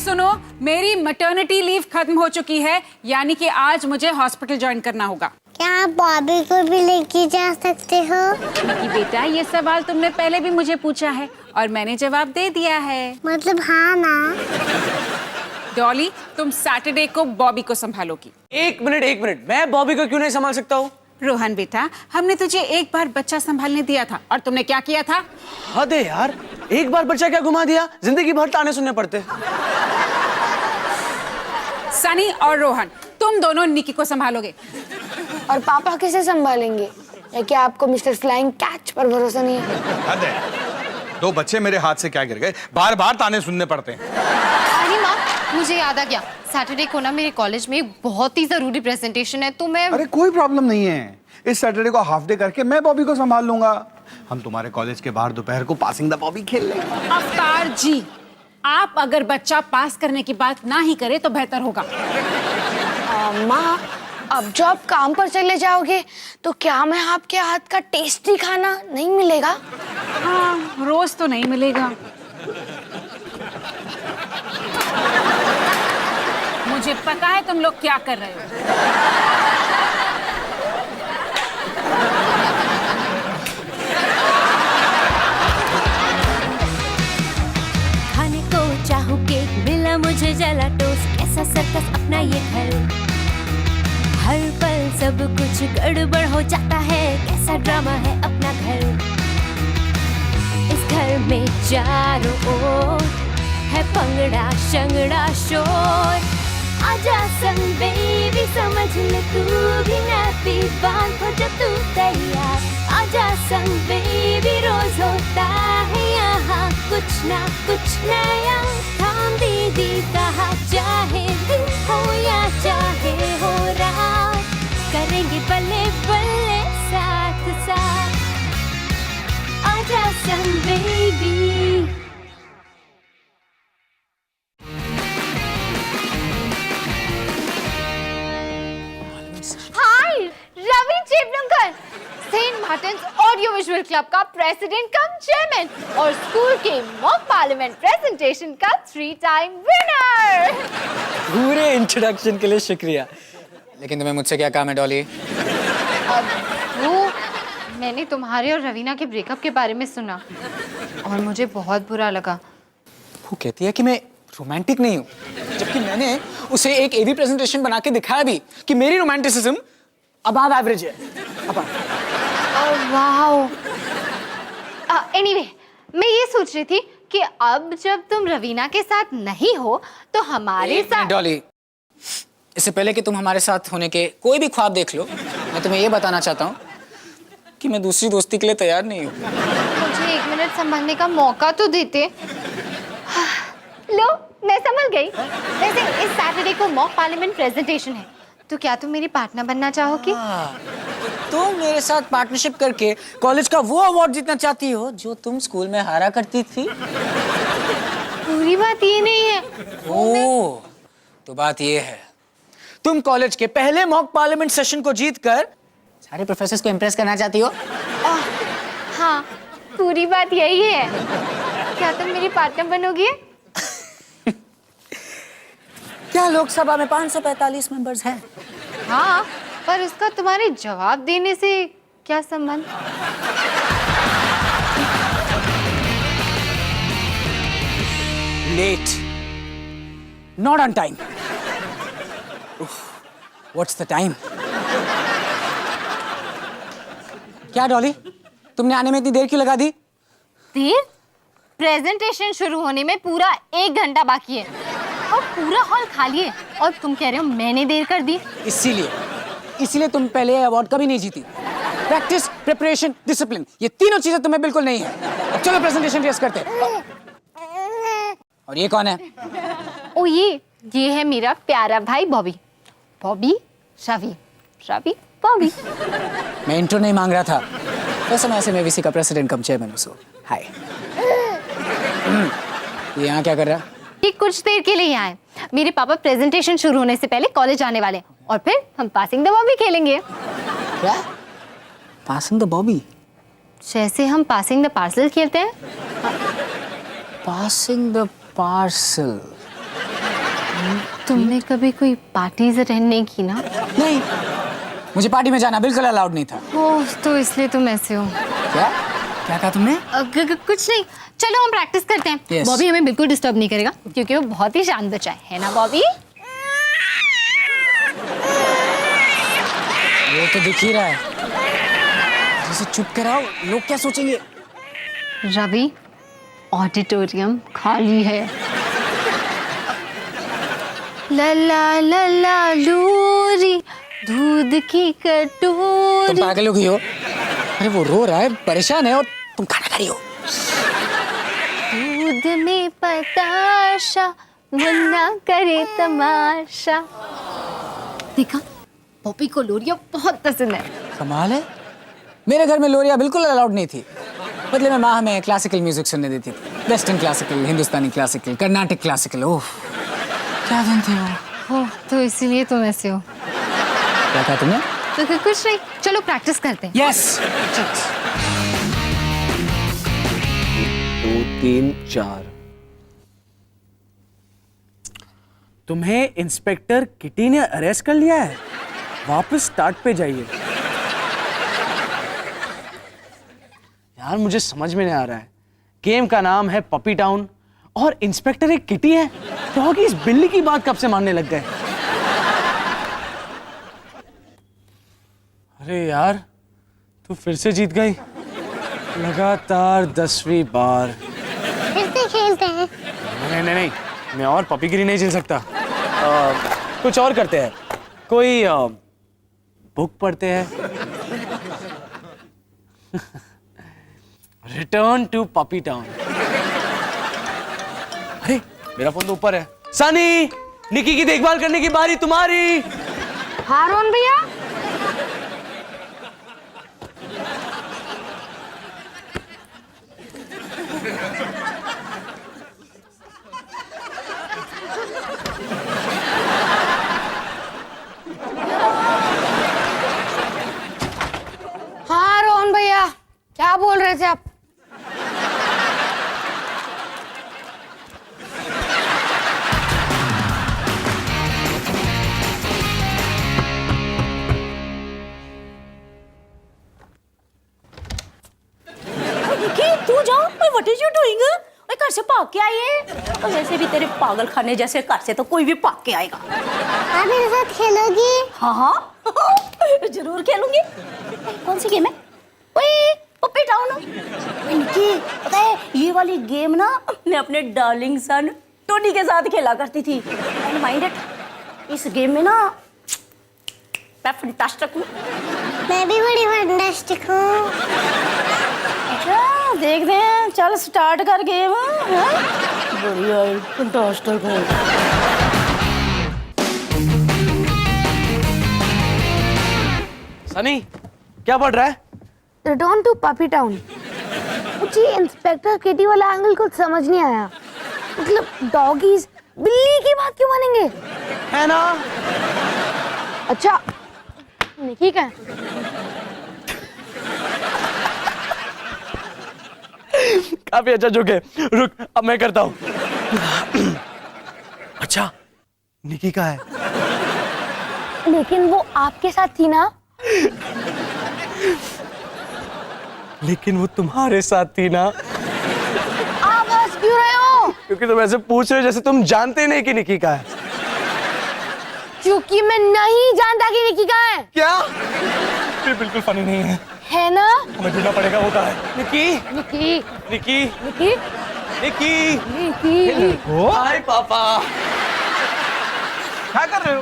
सुनो, मेरी maternity leave खत्म हो चुकी है, यानी कि आज मुझे हॉस्पिटल ज्वाइन करना होगा। क्या आप बॉबी को भी लेके जा सकते हो? कि बेटा, ये सवाल तुमने पहले भी मुझे पूछा है और मैंने जवाब दे दिया है। मतलब हाँ ना? डॉली, तुम सैटरडे को बॉबी को संभालोगी। एक मिनट, मैं बॉबी को क्यों नहीं संभाल सकता हूँ? रोहन बेटा, हमने तुझे एक बार बच्चा संभालने दिया था और तुमने क्या किया था? हद है यार, एक बार बच्चा क्या घुमा दिया, जिंदगी भर ताने सुनने पड़ते। सनी और रोहन, तुम दोनों निकी को संभालोगे। और पापा कैसे संभालेंगे? या क्या आपको मिस्टर फ्लाइंग कैच पर भरोसा नहीं है? हद है, 2 बच्चे मेरे हाथ से क्या गिर गए, बार बार ताने सुनने पड़ते हैं। अरे माँ, मुझे याद आ गया, सैटरडे को ना मेरे कॉलेज में एक बहुत ही जरूरी प्रेजेंटेशन है, तो मैं... अरे कोई प्रॉब्लम नहीं है, इस सैटरडे को हाफ डे करके मैं बॉबी को संभाल लूंगा। हम तुम्हारे कॉलेज के बाहर दोपहर को पासिंग द बॉबी खेल लेंगे। अवतार जी, आप अगर बच्चा पास करने की बात ना ही करे तो बेहतर होगा। माँ, अब जो आप काम पर चले जाओगे तो क्या मैं आपके हाथ का टेस्टी खाना नहीं मिलेगा? हाँ, रोज तो नहीं मिलेगा। मुझे पता है तुम लोग क्या कर रहे हो। खाने को चाहूं केक, मिला मुझे जला टोस्ट, कैसा सर्कस अपना ये घर, हर पल सब कुछ गड़बड़ हो जाता है, कैसा ड्रामा है अपना घर। इस घर में चारों ओर है पंगड़ा शंगड़ा शोर, आजा संग बेबी समझ ले तू भी नैपी बांध हो जब तू तैयार, आजा संग बेबी रोज होता है यहाँ कुछ ना कुछ नया, थाम दीदी कहा चाहे दिन हो या चाहे हो रात, करेंगे बल्ले बल्ले साथ साथ, आजा संग baby. Ravi Chiplunkar, saint Martin's audio visual club का प्रेसिडेंट कम चेयरमैन और स्कूल के मॉक पार्लियामेंट प्रेजेंटेशन का 3 टाइम विनर। पूरे इंट्रोडक्शन के लिए शुक्रिया। लेकिन तुम्हें मुझसे क्या काम है डॉली? वो मैंने तुम्हारे और रवीना के ब्रेकअप के बारे में सुना और मुझे बहुत बुरा लगा। वो कहती है कि मैं रोमांटिक नहीं हूँ, जबकि मैंने उसे एक एवी प्रेजेंटेशन बना के दिखाया भी कि मेरी रोमांटिसिज्म अबव एवरेज है। वाओ। एनीवे, मैं ये सोच रही थी कि अब जब तुम रवीना के साथ नहीं हो तो हमारे साथ... डॉली, इससे पहले कि तुम हमारे साथ होने के कोई भी ख्वाब देख लो, मैं तुम्हें ये बताना चाहता हूँ कि मैं दूसरी दोस्ती के लिए तैयार नहीं हूँ। मुझे 1 मिनट संभलने का मौका तो देते। लो, मैं संभल गई। वैसे इस सैटरडे को मॉक पार्लियामेंट प्रेजेंटेशन है, तो क्या तुम मेरी पार्टनर बनना चाहोगी? तुम मेरे साथ पार्टनरशिप करके कॉलेज का वो अवार्ड जीतना चाहती हो जो तुम स्कूल में हारा करती थी? पूरी बात ये नहीं है। ओह, तो बात ये है, तुम कॉलेज के पहले मॉक पार्लियामेंट सेशन को जीतकर सारे प्रोफेसर्स को इम्प्रेस करना चाहती हो? हाँ, पूरी बात यही है। क्या तुम मेरी पार्टनर बनोगी? क्या लोकसभा में 545 मेंबर्स हैं? हाँ, पर उसका तुम्हारे जवाब देने से क्या संबंध? Late, not on time. What's the time? क्या डॉली, तुमने आने में इतनी देर क्यों लगा दी? देर? प्रेजेंटेशन शुरू होने में पूरा 1 घंटा बाकी है और पूरा हॉल खाली है और तुम कह रहे हो मैंने देर कर दी? इसीलिए तुम पहले अवार्ड कभी नहीं जीती। प्रैक्टिस, प्रिपरेशन, डिसिप्लिन, ये तीनों चीजें तुम्हें बिल्कुल नहीं है। अब चलो प्रेजेंटेशन रेस करते हैं। और ये कौन है? ओ ये है मेरा प्यारा भाई बॉबी। बॉबी, रवि, रवि, बॉबी। मैं इंट्रो नहीं मांग रहा था, वैसे मैं ऐसे MVC का प्रेसिडेंट कम चेयरमैन हूँ। हाय। ये यहाँ क्या कर रहा है? ये कुछ देर के लिए यहाँ है। मेरे पापा प्रेजेंटेशन शुरू होने से पहले कॉलेज आने वाले हैं और फिर हम पासिंग द बॉबी खेलेंगे। क्या? Passing the Bobby? जैसे हम पासिंग द पार्सल खेलते हैं। Passing the parcel. तुमने कभी कोई पार्टीज अटेंड नहीं की ना? नहीं, मुझे पार्टी में जाना बिल्कुल अलाउड नहीं था। ओह, तो इसलिए तुम ऐसे हो। क्या क्या कहा तुमने? कुछ नहीं, चलो हम प्रैक्टिस करते हैं। Yes. बॉबी हमें बिल्कुल डिस्टर्ब नहीं करेगा क्योंकि वो बहुत ही शांत बच्चा है ना बॉबी? वो तो दिख ही रहा है। जैसे चुप कराओ, लोग क्या सोचेंगे? रवि, ऑडिटोरियम खाली है। लला लला लूरी दूध की तुम कटोरी। पागल हो गई हो? अरे वो रो रहा है, परेशान है, और तुम खाना खा रही हो। दूध में पताशा मुन्ना करे तमाशा। देखा, पॉपी को लोरिया बहुत पसंद है। कमाल है, मेरे घर में लोरिया बिल्कुल अलाउड नहीं थी। बदले में माँ हमें क्लासिकल म्यूजिक सुनने देती थी। वेस्टर्न क्लासिकल, हिंदुस्तानी क्लासिकल, कर्नाटक क्लासिकल। ओह, क्या दिन थे वो। ओह, तो इसीलिए तुम ऐसे हो। क्या कहा तुमने? तो कुछ नहीं, चलो प्रैक्टिस करते हैं। यस। 2 3 4। तुम्हें इंस्पेक्टर किटी ने अरेस्ट कर लिया है। वापस स्टार्ट पे जाइए। यार मुझे समझ में नहीं आ रहा है, गेम का नाम है पपी टाउन और इंस्पेक्टर एक किटी है, तो होगी इस बिल्ली की बात कब से मानने लग गए। अरे यार, तू फिर से जीत गई, लगातार 10वीं बार। फिर से खेलते हैं। नहीं नहीं नहीं, मैं और पपीगिरी नहीं झेल सकता। कुछ और करते हैं, कोई बुक पढ़ते हैं। Return to puppy town. अरे मेरा फोन तो ऊपर है। सनी, निकी की देखभाल करने की बारी तुम्हारी। हाँ रोहन भैया। हाँ रोहन भैया, क्या बोल रहे थे आप? तू जाओ, व्हाट इज यू डूइंग? ओए घर से भाग के आई है? और वैसे भी तेरे पागल खाने जैसे घर से तो कोई भी भाग के आएगा। आप मेरे साथ खेलोगी? हाँ हाँ जरूर खेलूंगी। कौन सी गेम है? ओए पप्पी टाउन। ओए निकी, पता है ये वाली गेम ना मैं अपने डार्लिंग सन टोनी के साथ खेला करती थी। एंड माइंड इट, इस गेम में ना मैं फंटास्टिक हूँ। मैं भी बड़ी फंटास्टिक हूँ। अच्छा देखते हैं, चल स्टार्ट कर गेम। बढ़िया फंटास्टिक हूँ। सनी, क्या पढ़ रहा है? Return to puppy town. मुझे इंस्पेक्टर किटी वाला एंगल कुछ समझ नहीं आया। मतलब डॉगीज बिल्ली की बात क्यों मानेंगे? है ना? अच्छा, निकी का है? काफी अच्छा जोक है, रुक अब मैं करता हूँ। अच्छा, निकी का है। लेकिन वो आपके साथ थी ना? लेकिन वो तुम्हारे साथ थी ना? आप हंस क्यों रहे हो? क्योंकि तुम ऐसे पूछ रहे हो जैसे तुम जानते नहीं कि निकी का है। क्योंकि मैं नहीं जानता कि निकी का है। क्या? ये बिल्कुल फनी नहीं है। है ना? हमें ढूंढना पड़ेगा वो कहाँ है। निकी, निकी, निकी, निकी, निकी। निकी। हाय पापा। क्या कर रहे हो?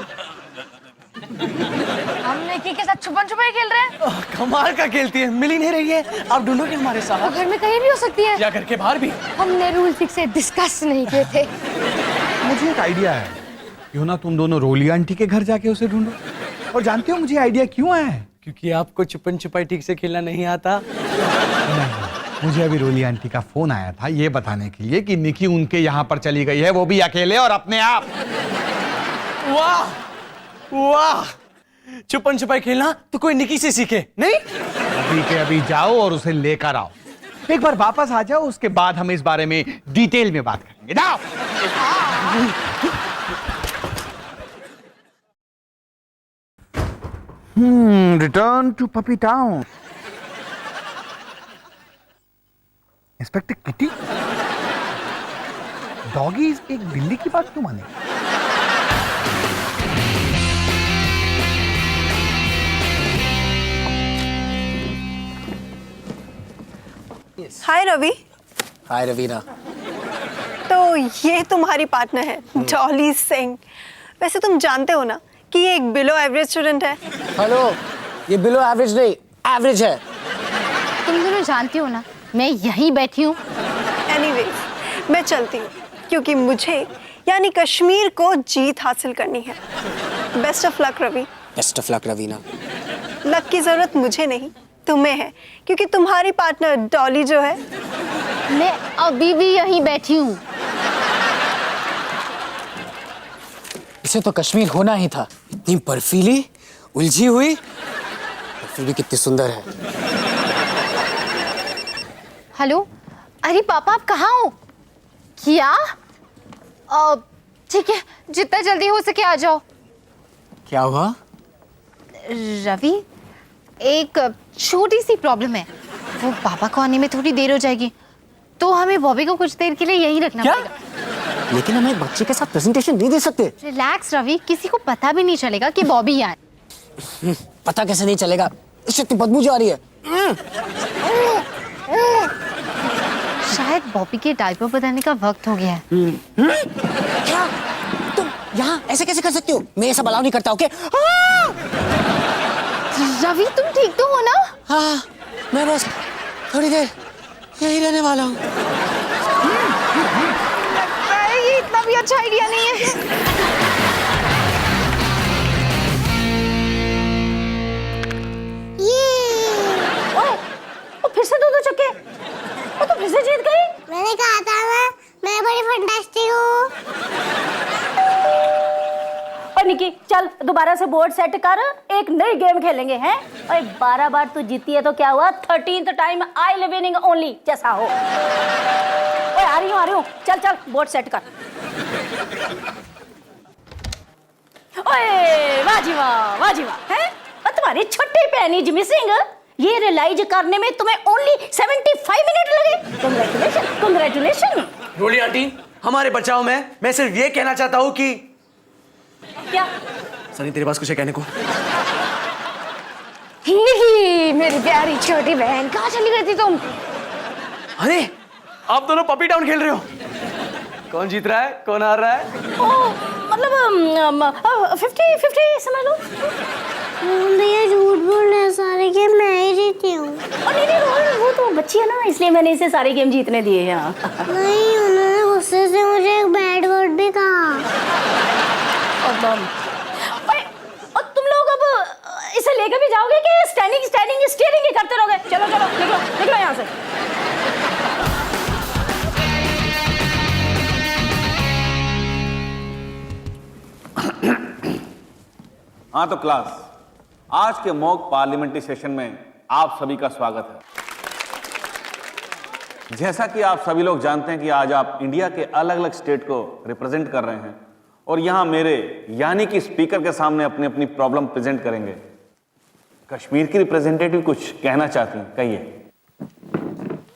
हम निकी के साथ छुपन छुपाई खेल रहे हैं। कमाल का खेलती है, मिल ही नहीं रही है। आप ढूंढोगे हमारे वो साथ घर में कहीं भी हो सकती है। या घर के बाहर भी। हमने रूल ठीक से डिस्कस नहीं किए थे। मुझे एक आइडिया है, क्यों ना तुम दोनों रोली आंटी के घर जाके उसे ढूंढो। और जानते हो मुझे आइडिया क्यों आया है? क्योंकि आपको छुपन छुपाई ठीक से खेलना नहीं आता। नहीं, मुझे अभी रोली आंटी का फोन आया था ये बताने के लिए कि निकी उनके यहाँ पर चली गई है, वो भी अकेले और अपने आप। वाह वाह, छुपन छुपाई खेलना तो कोई निकी से सीखे नहीं? अभी के अभी जाओ और उसे लेकर आओ। एक बार वापस आ जाओ, उसके बाद हम इस बारे में डिटेल में बात करेंगे। जाओ। Return to puppy town. Inspector Kitty, doggies एक बिल्ली की बात क्यों माने? हाय रवि। हाय रवीना। तो ये तुम्हारी पार्टनर है डॉली सिंह। वैसे तुम जानते हो ना कि ये एक बिलो एवरेज स्टूडेंट है। हेलो, ये बिलो एवरेज नहीं, एवरेज है। तुम दोनों जानती हो ना मैं यहीं बैठी हूँ। एनीवेज मैं चलती हूँ क्योंकि मुझे यानी कश्मीर को जीत हासिल करनी है। Best of luck Ravi. Best of luck Raveena. Luck की जरूरत मुझे नहीं तुम्हें है, क्योंकि तुम्हारी पार्टनर डॉली जो है मैं अभी भी यहीं बैठी हूँ। इसे तो कश्मीर होना ही था। इतनी बर्फीली, उलझी हुई, और फिर भी कितनी सुंदर है। हेलो, अरे पापा आप कहाँ हो? क्या? ठीक है, जितना जल्दी हो सके आ जाओ। क्या हुआ? रवि, एक छोटी सी प्रॉब्लम है। वो पापा को आने में थोड़ी देर हो जाएगी, तो हमें बॉबी को कुछ देर के लिए यहीं रखना पड़ेगा। लेकिन हम एक बच्चे के साथ प्रेजेंटेशन नहीं दे सकते। रिलैक्स रवि, किसी को पता भी नहीं चलेगा कि बॉबी आए। पता कैसे नहीं चलेगा? इससे इतनी बदबू जा रही है। शायद बॉबी के डायपर बदलने का वक्त हो गया है। क्या? तुम यहाँ ऐसे कैसे कर सकती हो? मैं ये सब अलाउ नहीं करता, ओके? रवि तुम ठीक तो हो ना? हाँ, मैं बस थोड़ी देर यही रहने वाला हूँ। लगता है ये इतना भी अच्छा आइडिया नहीं है। ओ फिर से दो चक्के। वो तो फिर से जीत गई। मैंने कहा था मैं बड़ी फंटास्टिक हूँ। और निकी चल दोबारा से बोर्ड सेट कर, एक नई गेम खेलेंगे हैं। और 12 बार तू जीती है तो क्या हुआ, 13th time I live winning only जैसा हो। ओए आ रही हूँ, चल चल बोर्ड सेट कर। ओए वाह जी वाह हैं? और तुम्हारी छोटी पैनी जिमी सिंह, ये रियलाइज करने में तुम्हें ओनली 75 मिनट लगे। कंग्रेचुलेशन। रोली आंटी, हमारे बचाव में मैं सिर्फ ये कहना चाहता हूँ कि क्या? सनी तेरे पास कुछ है कहने को? ही मेरी प्यारी छोटी बहन, कहाँ चली गई थी तुम? अरे आप दोनों पपी टाउन खेल रहे हो। कौन जीत रहा है, कौन हार रहा है? ओ मतलब 50-50 समझ लो। भैया झूठ बोल रहे हैं, सारे गेम मैं ही जीती हूँ। नहीं वो तो बच्ची है ना, इसलिए मैंने इसे सारे गेम जीतने दिए हैं। नहीं, उन्होंने गुस्से से मुझे एक बैड वर्ड भी कहा। और तुम लोग अब इसे लेकर भी जाओगे कि स्टैंडिंग स्टीयरिंग ही करते रहोगे? चलो निकलो यहाँ से। हाँ तो क्लास, आज के मॉक पार्लियामेंट्री सेशन में आप सभी का स्वागत है। जैसा कि आप सभी लोग जानते हैं कि आज आप इंडिया के अलग अलग स्टेट को रिप्रेजेंट कर रहे हैं और यहां मेरे यानी कि स्पीकर के सामने अपनी अपनी प्रॉब्लम प्रेजेंट करेंगे। कश्मीर की रिप्रेजेंटेटिव कुछ कहना चाहती हैं, कहिए।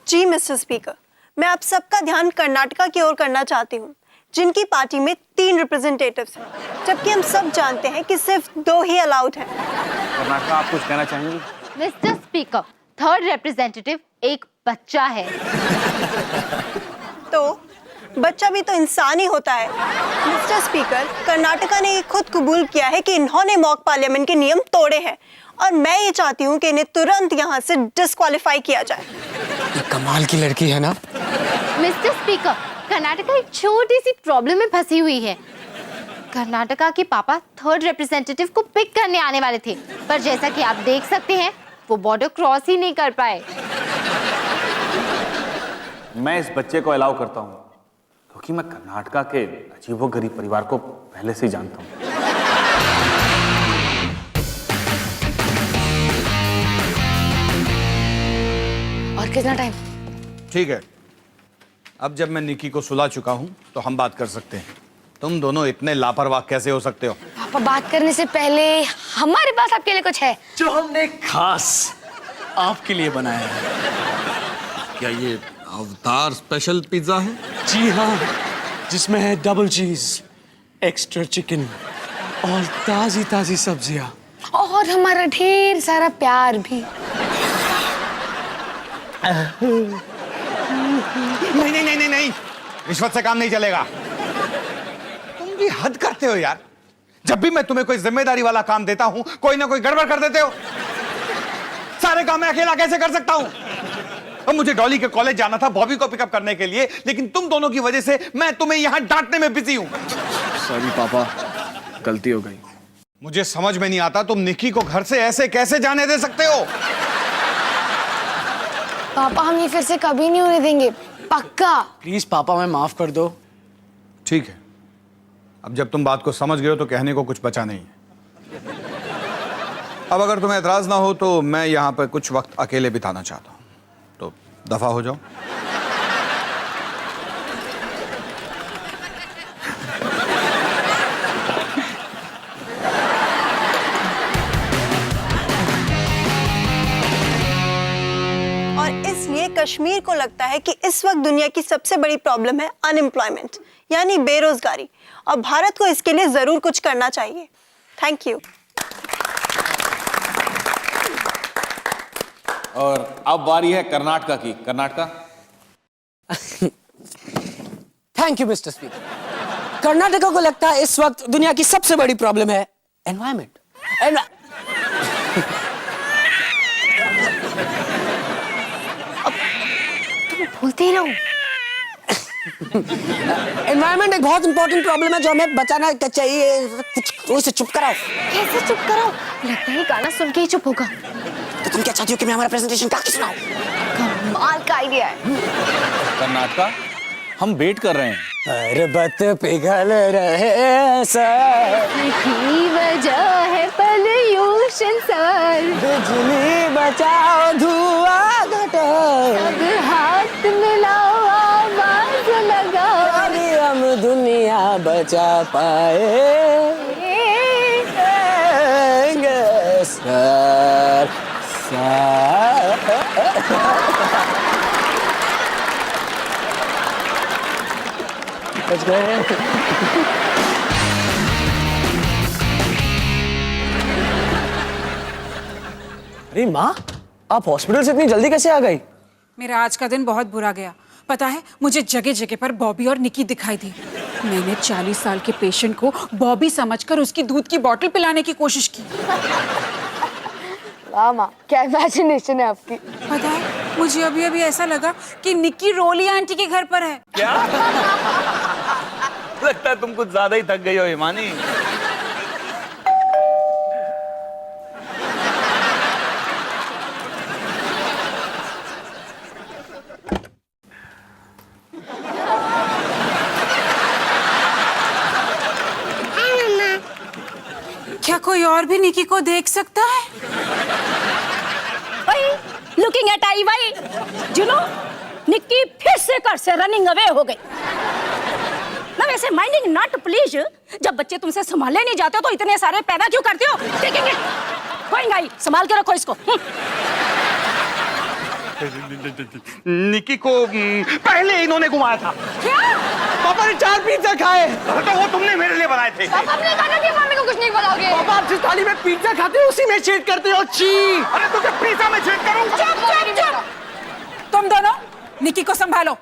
जी मिस्टर स्पीकर, मैं आप सबका ध्यान कर्नाटका की ओर करना चाहती हूँ, जिनकी पार्टी में 3 रिप्रेजेंटेटिव्स हैं, जबकि हम सब जानते हैं कि सिर्फ 2 ही अलाउड हैं। कर्नाटका, आप कुछ कहना चाहेंगी? मिस्टर स्पीकर, 3rd रिप्रेजेंटेटिव एक बच्चा है। तो बच्चा भी तो इंसान ही होता है। मिस्टर स्पीकर, कर्नाटका ने ये खुद कबूल किया है कि इन्होंने मॉक पार्लियामेंट के नियम तोड़े हैं और मैं ये चाहती हूँ कि इन्हें तुरंत यहाँ से डिस्क्वालीफाई किया जाए। ये कमाल की लड़की है ना? मिस्टर स्पीकर, कर्नाटका एक छोटी सी प्रॉब्लम में फंसी हुई है। कर्नाटका के पापा 3rd रिप्रेजेंटेटिव को पिक करने आने वाले थे, पर जैसा कि आप देख सकते हैं वो बॉर्डर क्रॉस ही नहीं कर पाए। मैं इस बच्चे को अलाउ करता हूं क्योंकि मैं कर्नाटका के अजीबोगरीब परिवार को पहले से ही जानता हूं। और कितना टाइम? ठीक है, अब जब मैं निकी को सुला चुका हूं तो हम बात कर सकते हैं। तुम दोनों इतने लापरवाह कैसे हो सकते हो? पापा बात करने से पहले हमारे पास आपके लिए कुछ है जो हमने खास आपके लिए बनाया है। क्या ये अवतार स्पेशल पिज्जा है? जी हाँ, जिसमें है डबल चीज, एक्स्ट्रा चिकन और ताजी ताजी सब्जियां और हमारा ढेर सारा प्यार भी। नहीं, रिश्वत से काम नहीं चलेगा। तुम भी हद करते हो यार। जब भी मैं तुम्हें कोई जिम्मेदारी वाला काम देता हूं, कोई ना कोई गड़बड़ कर देते हो। सारे काम मैं अकेला कैसे कर सकता हूं? अब मुझे डॉली के कॉलेज जाना था बॉबी को पिकअप करने के लिए, लेकिन तुम दोनों की वजह से मैं तुम्हें यहां डांटने में बिजी हूं। सॉरी पापा, गलती हो गई। मुझे समझ में नहीं आता तुम निकी को घर से ऐसे कैसे जाने दे सकते हो? पापा हम ये फिर से कभी नहीं होने देंगे, पक्का। प्लीज पापा, मैं माफ कर दो। ठीक है, अब जब तुम बात को समझ गए हो तो कहने को कुछ बचा नहीं है। अब अगर तुम्हें एतराज ना हो तो मैं यहां पर कुछ वक्त अकेले बिताना चाहता हूं, तो दफा हो जाओ। और इसलिए कश्मीर को लगता है कि इस वक्त दुनिया की सबसे बड़ी प्रॉब्लम है अनएम्प्लॉयमेंट, यानी बेरोजगारी, और भारत को इसके लिए जरूर कुछ करना चाहिए। Thank you. और अब बारी है कर्नाटका की। Karnataka. Thank you mister speaker. Karnataka को लगता है इस वक्त दुनिया की सबसे बड़ी प्रॉब्लम है एनवायरमेंट। बोलते ही रहो। एनवायरमेंट एक बहुत इंपॉर्टेंट प्रॉब्लम है जो हमें बचाना चाहिए। कुछ उसे चुप कराओ। कैसे चुप कराओ? लगता है गाना सुन के ही चुप होगा। तो तुम क्या चाहती हो कि मैं हमारा प्रेजेंटेशन गा के सुनाऊं? कमाल का आइडिया है। कर्नाटका, हम वेट कर रहे हैं। पर्वत पिघल रहे सर, की वजह है पॉल्यूशन सर, बिजली बचाओ धुआं घटाओ, अब हाथ मिलाओ आवाज लगाओ, अभी हम दुनिया बचा पाएंगे सर। बच गए। अरे माँ, आप हॉस्पिटल से इतनी जल्दी कैसे आ गई? मेरा आज का दिन बहुत बुरा गया। पता है, मुझे जगह जगह पर बॉबी और निकी दिखाई दी। मैंने 40 साल के पेशेंट को बॉबी समझकर उसकी दूध की बोतल पिलाने की कोशिश की। वाह माँ, क्या इमेजिनेशन है आपकी। पता है, मुझे अभी अभी ऐसा लगा कि निकी रोली आंटी के घर पर है। क्या? लगता है तुम कुछ ज्यादा ही थक गई हो हिमानी। क्या कोई और भी निकी को देख सकता है? Looking at I Y, you know, Nikki फिर से घर से रनिंग अवे हो गई ना। वैसे माइंडिंग नॉट प्लीज, जब बच्चे तुमसे संभाले नहीं जाते तो इतने सारे पैदा क्यों करते हो? देखेंगे कोई नहीं, संभाल के रखो इसको। निकी को पहले इन्होंने घुमाया था। क्या? पापा ने 4 पिज्जा खाए। तो वो तुमने मेरे लिए बनाए थे। पापा ने कहा कि मम्मी को कुछ नहीं बताओगे। पापा आप जिस थाली में पिज्जा खाते हो उसी में छेद करते हो। छी। अरे तुझे पिज्जा में छेद करूं? चुप। तुम दोनों निकी को संभालो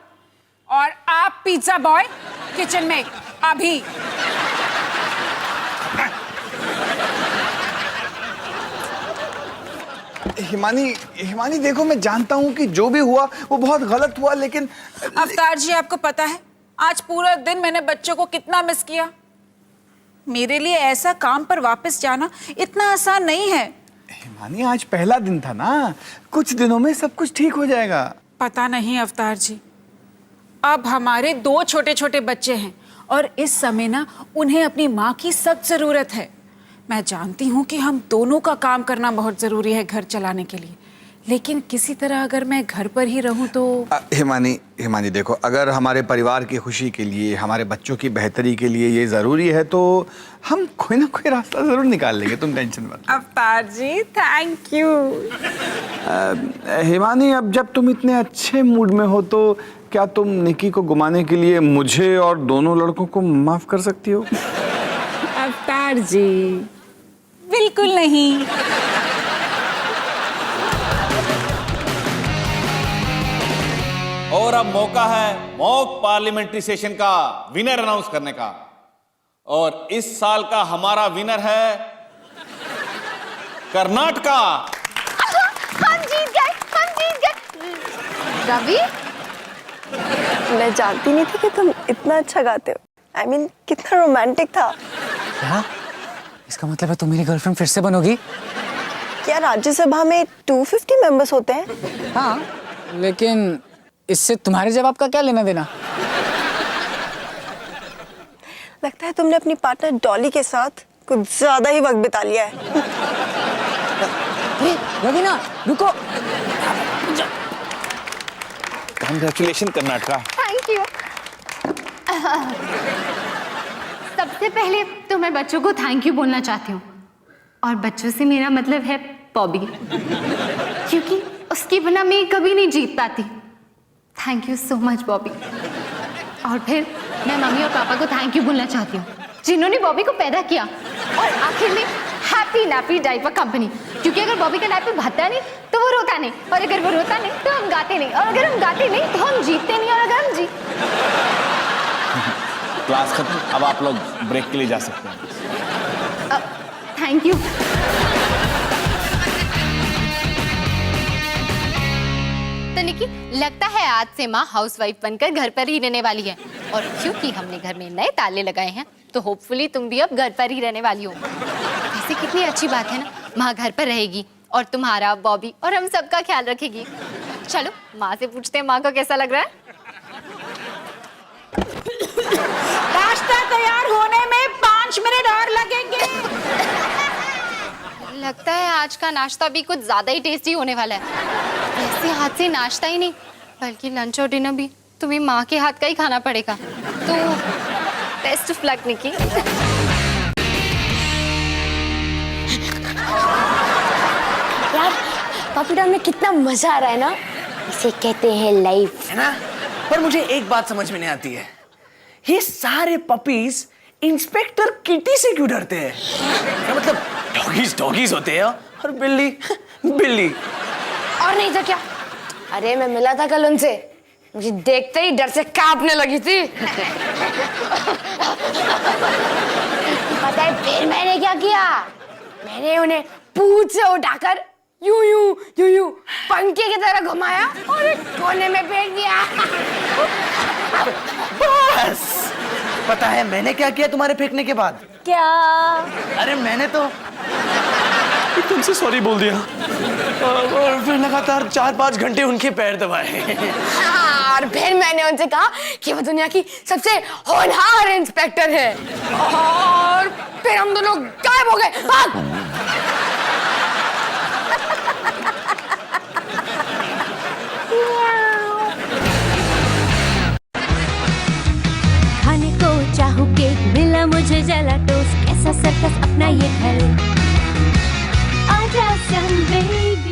और आप पिज्जा बॉय किचन में अभी। हिमानी देखो, मैं जानता हूं कि जो भी हुआ वो बहुत गलत हुआ, लेकिन अवतार जी, आपको पता है आज पूरा दिन मैंने बच्चों को कितना मिस किया। मेरे लिए ऐसा काम पर वापस जाना इतना आसान नहीं है। हिमानी, आज पहला दिन था ना, कुछ दिनों में सब कुछ ठीक हो जाएगा। पता नहीं अवतार जी, अब हमारे 2 छोटे छोटे बच्चे हैं और इस समय ना उन्हें अपनी माँ की सख्त जरूरत है। मैं जानती हूँ कि हम दोनों का काम करना बहुत जरूरी है घर चलाने के लिए, लेकिन किसी तरह अगर मैं घर पर ही रहूं तो। हिमानी देखो, अगर हमारे परिवार की खुशी के लिए, हमारे बच्चों की बेहतरी के लिए ये ज़रूरी है तो हम कोई ना कोई रास्ता ज़रूर निकाल लेंगे, तुम टेंशन मत। अवतार जी थैंक यू। हिमानी, अब जब तुम इतने अच्छे मूड में हो तो क्या तुम निकी को घुमाने के लिए मुझे और दोनों लड़कों को माफ कर सकती हो? अवतार जी बिल्कुल नहीं। और अब मौका है मॉक पार्लियामेंट्री सेशन का विनर अनाउंस करने का। और इस साल का हमारा विनर है कर्नाटका। हम जीत गए, हम जीत गए। रवि, मैं जानती नहीं थी कि तुम इतना अच्छा गाते हो। I mean, कितना रोमांटिक था। क्या? इसका मतलब है तुम मेरी गर्लफ्रेंड फिर से बनोगी? क्या राज्यसभा में 250 मेंबर्स होते हैं? हाँ, लेकिन इससे तुम्हारे जवाब का क्या लेना देना? लगता है तुमने अपनी पार्टनर डॉली के साथ कुछ ज्यादा ही वक्त बिता लिया है। रवीना, रुको। कांग्रेचुलेशन कर्नाटका। Thank you. सबसे पहले तो मैं बच्चों को थैंक यू बोलना चाहती हूँ, और बच्चों से मेरा मतलब है बॉबी, क्योंकि उसके बिना मैं कभी नहीं जीत पाती। Thank you so much Bobby. और फिर मैं मम्मी और पापा को थैंक यू बोलना चाहती हूँ, जिन्होंने बॉबी को पैदा किया। और आखिर में हैप्पी नैपी डायपर कंपनी, क्योंकि अगर बॉबी का नापी भरता नहीं तो वो रोता नहीं, और अगर वो रोता नहीं तो हम गाते नहीं, और अगर हम गाते नहीं तो हम जीतते नहीं, और अगर हम क्लास खत्म, अब आप लोग ब्रेक के लिए जा सकते हैं। Thank you. तो निकी, लगता है आज से माँ हाउसवाइफ बनकर घर पर ही रहने वाली है, और क्योंकि हमने घर में नए ताले लगाए हैं तो होपफुली तुम भी अब घर पर ही रहने वाली हो। वैसे कितनी अच्छी बात है ना, माँ घर पर रहेगी और तुम्हारा, बॉबी और हम सबका ख्याल रखेगी। चलो माँ से पूछते हैं माँ को कैसा लग रहा है। नाश्ता तैयार होने में 5 मिनट और लगेंगे। लगता है आज का नाश्ता भी कुछ ज्यादा ही टेस्टी होने वाला है। वैसे हाथ से नाश्ता ही नहीं बल्कि लंच और डिनर भी तुम्हें माँ के हाथ का ही खाना पड़ेगा। तो बेस्ट ऑफ लक निकी। यार पपी टाउन में कितना मजा आ रहा है ना, इसे कहते हैं लाइफ, है ना? पर मुझे एक बात समझ में नहीं आती है, ये सारे पपीज इंस्पेक्टर किटी से क्यों डरते हैं? क्या मतलब डॉगीज डॉगीज होते हैं और बिल्ली बिल्ली? और नहीं तो क्या। अरे मैं मिला था कल उनसे, मुझे देखते ही डर से कांपने लगी थी। पता है फिर मैंने क्या किया? मैंने उन्हें पूंछ से उठाकर यूं यूं यूं यूं पंखे की तरह घुमाया और एक कोने में फेंक दिया। बस पता है मैंने क्या किया तुम्हारे फेंकने के बाद? क्या? अरे मैंने तो तुमसे सॉरी बोल दिया और फिर लगातार 4-5 घंटे उनके पैर दबाए। और फिर मैंने उनसे कहा कि वो दुनिया की सबसे होनहार इंस्पेक्टर है, और फिर हम दोनों गायब हो गए। भाग! खाने को चाहूँ केक, मिला मुझे जला टोस्ट, कैसा सर्कस अपना ये घर। आजा सन बेबी।